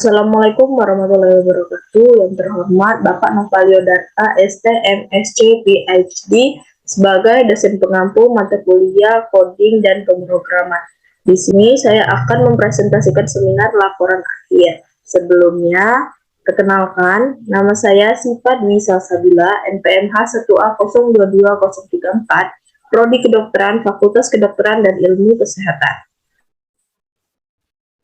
Assalamualaikum warahmatullahi wabarakatuh. Yang terhormat Bapak Novalio Darta, ST, MSc, PhD, sebagai dosen pengampu mata kuliah coding dan pemrograman. Di sini saya akan mempresentasikan seminar laporan akhir. Sebelumnya, perkenalkan, nama saya Siva Dwi Salsabila, NPMH 1A022034, Prodi Kedokteran, Fakultas Kedokteran dan Ilmu Kesehatan.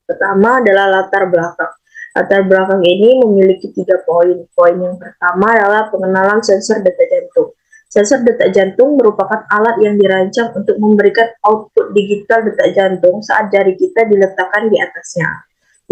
Pertama adalah latar belakang. Latar belakang ini memiliki 3 poin. Poin yang pertama adalah pengenalan sensor detak jantung. Sensor detak jantung merupakan alat yang dirancang untuk memberikan output digital detak jantung saat jari kita diletakkan di atasnya.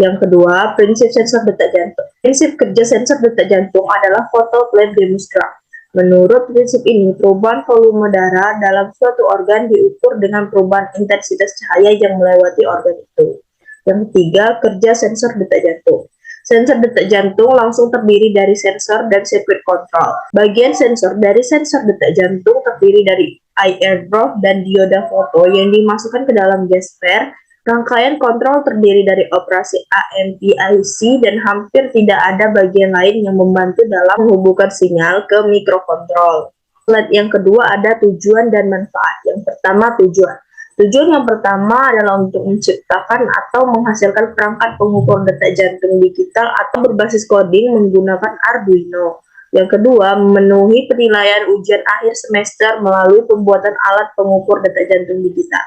Yang kedua, prinsip sensor detak jantung. Prinsip kerja sensor detak jantung adalah photo plate demonstrate. Menurut prinsip ini, perubahan volume darah dalam suatu organ diukur dengan perubahan intensitas cahaya yang melewati organ itu. Yang ketiga, kerja sensor detak jantung. Sensor detak jantung langsung terdiri dari sensor dan sirkuit kontrol. Bagian sensor dari sensor detak jantung terdiri dari IR drop dan dioda foto yang dimasukkan ke dalam gesper. Rangkaian kontrol terdiri dari operasi AMPIC dan hampir tidak ada bagian lain yang membantu dalam menghubungkan sinyal ke mikrokontrol. Slide yang kedua ada tujuan dan manfaat. Yang pertama, tujuan. Tujuan yang pertama adalah untuk menciptakan atau menghasilkan perangkat pengukur detak jantung digital atau berbasis coding menggunakan Arduino. Yang kedua, memenuhi penilaian ujian akhir semester melalui pembuatan alat pengukur detak jantung digital.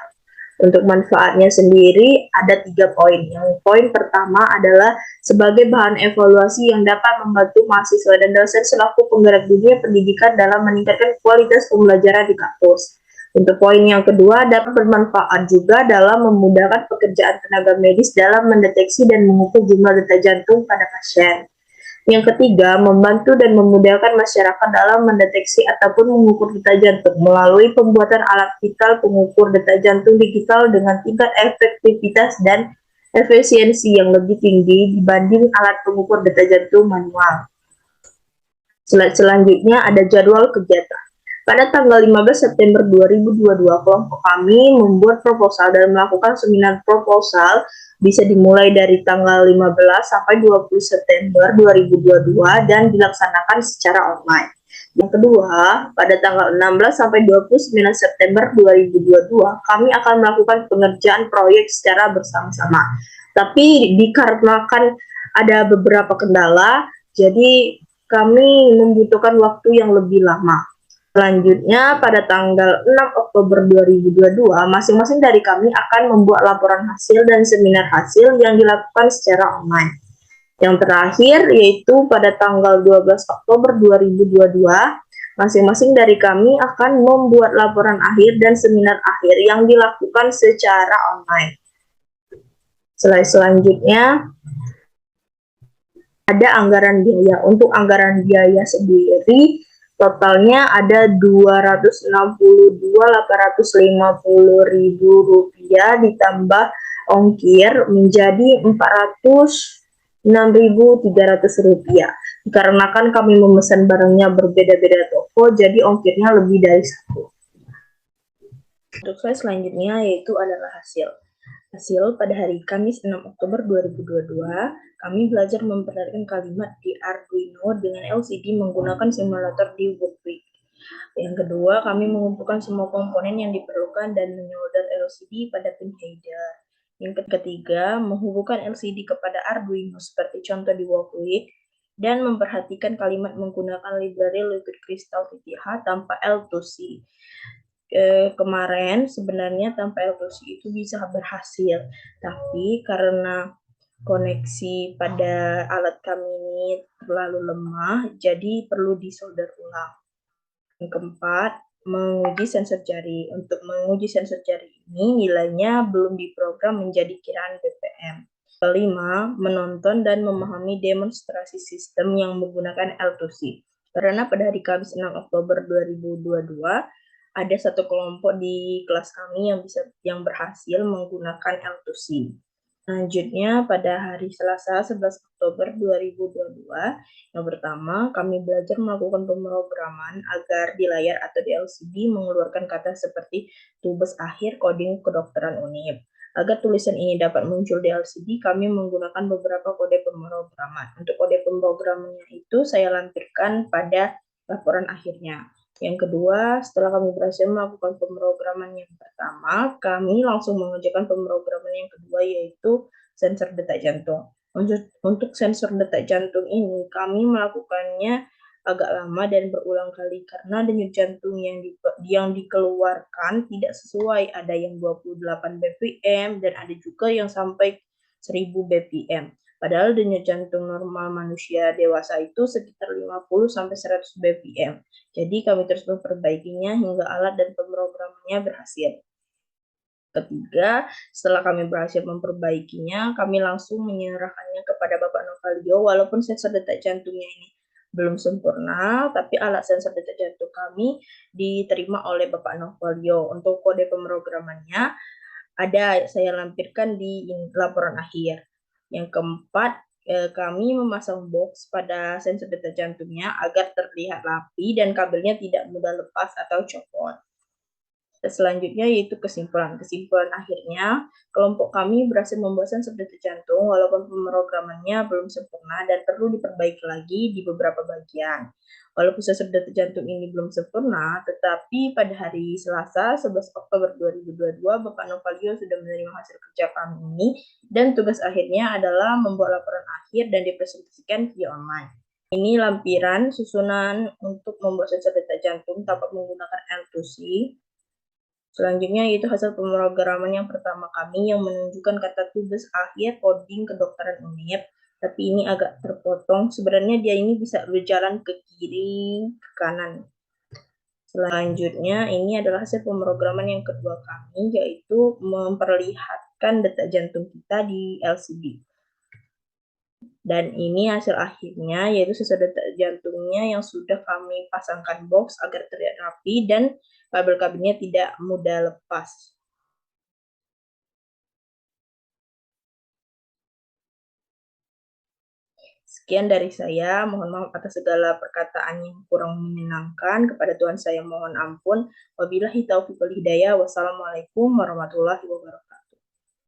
Untuk manfaatnya sendiri ada 3 poin. Yang poin pertama adalah sebagai bahan evaluasi yang dapat membantu mahasiswa dan dosen selaku penggerak dunia pendidikan dalam meningkatkan kualitas pembelajaran di kampus. Untuk poin yang kedua, dapat bermanfaat juga dalam memudahkan pekerjaan tenaga medis dalam mendeteksi dan mengukur jumlah detak jantung pada pasien. Yang ketiga, membantu dan memudahkan masyarakat dalam mendeteksi ataupun mengukur detak jantung melalui pembuatan alat vital pengukur detak jantung digital dengan tingkat efektivitas dan efisiensi yang lebih tinggi dibanding alat pengukur detak jantung manual. Slide selanjutnya ada jadwal kegiatan. Pada tanggal 15 September 2022, kelompok kami membuat proposal dan melakukan seminar proposal bisa dimulai dari tanggal 15 sampai 20 September 2022 dan dilaksanakan secara online. Yang kedua, pada tanggal 16 sampai 29 September 2022, kami akan melakukan pengerjaan proyek secara bersama-sama. Tapi dikarenakan ada beberapa kendala, jadi kami membutuhkan waktu yang lebih lama. Selanjutnya, pada tanggal 6 Oktober 2022, masing-masing dari kami akan membuat laporan hasil dan seminar hasil yang dilakukan secara online. Yang terakhir, yaitu pada tanggal 12 Oktober 2022, masing-masing dari kami akan membuat laporan akhir dan seminar akhir yang dilakukan secara online. Slide selanjutnya, ada anggaran biaya. Untuk anggaran biaya sendiri, totalnya ada Rp262.850.000 ditambah ongkir menjadi Rp406.300. Dikarenakan kami memesan barangnya berbeda-beda toko, jadi ongkirnya lebih dari 1. Untuk slide selanjutnya yaitu adalah hasil. Hasil pada hari Kamis 6 Oktober 2022, kami belajar memperhatikan kalimat di Arduino dengan LCD menggunakan simulator di Workweek. Yang kedua, kami mengumpulkan semua komponen yang diperlukan dan menyolder LCD pada pin header. Yang ketiga, menghubungkan LCD kepada Arduino seperti contoh di Workweek dan memperhatikan kalimat menggunakan library Liquid Crystal TTH tanpa L2C. Kemarin sebenarnya tanpa L2C itu bisa berhasil, tapi karena koneksi pada alat kami ini terlalu lemah, jadi perlu disolder ulang. Yang keempat, menguji sensor jari. Untuk menguji sensor jari ini nilainya belum diprogram menjadi kiraan ppm. Kelima, menonton dan memahami demonstrasi sistem yang menggunakan L2C. Karena pada hari Kamis 6 Oktober 2022, ada satu kelompok di kelas kami yang berhasil menggunakan L2C. Selanjutnya, pada hari Selasa 11 Oktober 2022, yang pertama, kami belajar melakukan pemrograman agar di layar atau di LCD mengeluarkan kata seperti tugas akhir coding kedokteran UNIF. Agar tulisan ini dapat muncul di LCD, kami menggunakan beberapa kode pemrograman. Untuk kode pemrogramannya itu saya lampirkan pada laporan akhirnya. Yang kedua, setelah kami berhasil melakukan pemrograman yang pertama, kami langsung mengerjakan pemrograman yang kedua, yaitu sensor detak jantung. Untuk sensor detak jantung ini, kami melakukannya agak lama dan berulang kali karena denyut jantung yang dikeluarkan tidak sesuai. Ada yang 28 bpm dan ada juga yang sampai 1000 bpm. Padahal denyut jantung normal manusia dewasa itu sekitar 50 sampai 100 bpm. Jadi kami terus memperbaikinya hingga alat dan pemrogramannya berhasil. Ketiga, setelah kami berhasil memperbaikinya, kami langsung menyerahkannya kepada Bapak Novalio. Walaupun sensor detak jantungnya ini belum sempurna, tapi alat sensor detak jantung kami diterima oleh Bapak Novalio. Untuk kode pemrogramannya ada saya lampirkan di laporan akhir. Yang keempat, kami memasang box pada sensor detak jantungnya agar terlihat rapi dan kabelnya tidak mudah lepas atau copot. Selanjutnya yaitu kesimpulan. Kesimpulan akhirnya, kelompok kami berhasil membuat sensor detak jantung walaupun pemrogramannya belum sempurna dan perlu diperbaiki lagi di beberapa bagian. Walaupun sensor detak jantung ini belum sempurna, tetapi pada hari Selasa 11 Oktober 2022, Bapak Novalio sudah menerima hasil kerja kami ini dan tugas akhirnya adalah membuat laporan akhir dan dipresentasikan via online. Ini lampiran susunan untuk membuat sensor detak jantung tanpa menggunakan L2C. Selanjutnya yaitu hasil pemrograman yang pertama kami yang menunjukkan kata tugas akhir coding kedokteran unit, tapi ini agak terpotong. Sebenarnya dia ini bisa berjalan ke kiri, ke kanan. Selanjutnya ini adalah hasil pemrograman yang kedua kami, yaitu memperlihatkan detak jantung kita di LCD. Dan ini hasil akhirnya, yaitu sensor detak jantungnya yang sudah kami pasangkan box agar terlihat rapi dan kabel-kabelnya tidak mudah lepas. Sekian dari saya, mohon maaf atas segala perkataan yang kurang menyenangkan. Kepada Tuhan saya mohon ampun. Wabillahi taufiq wal hidayah. Wassalamualaikum warahmatullahi wabarakatuh.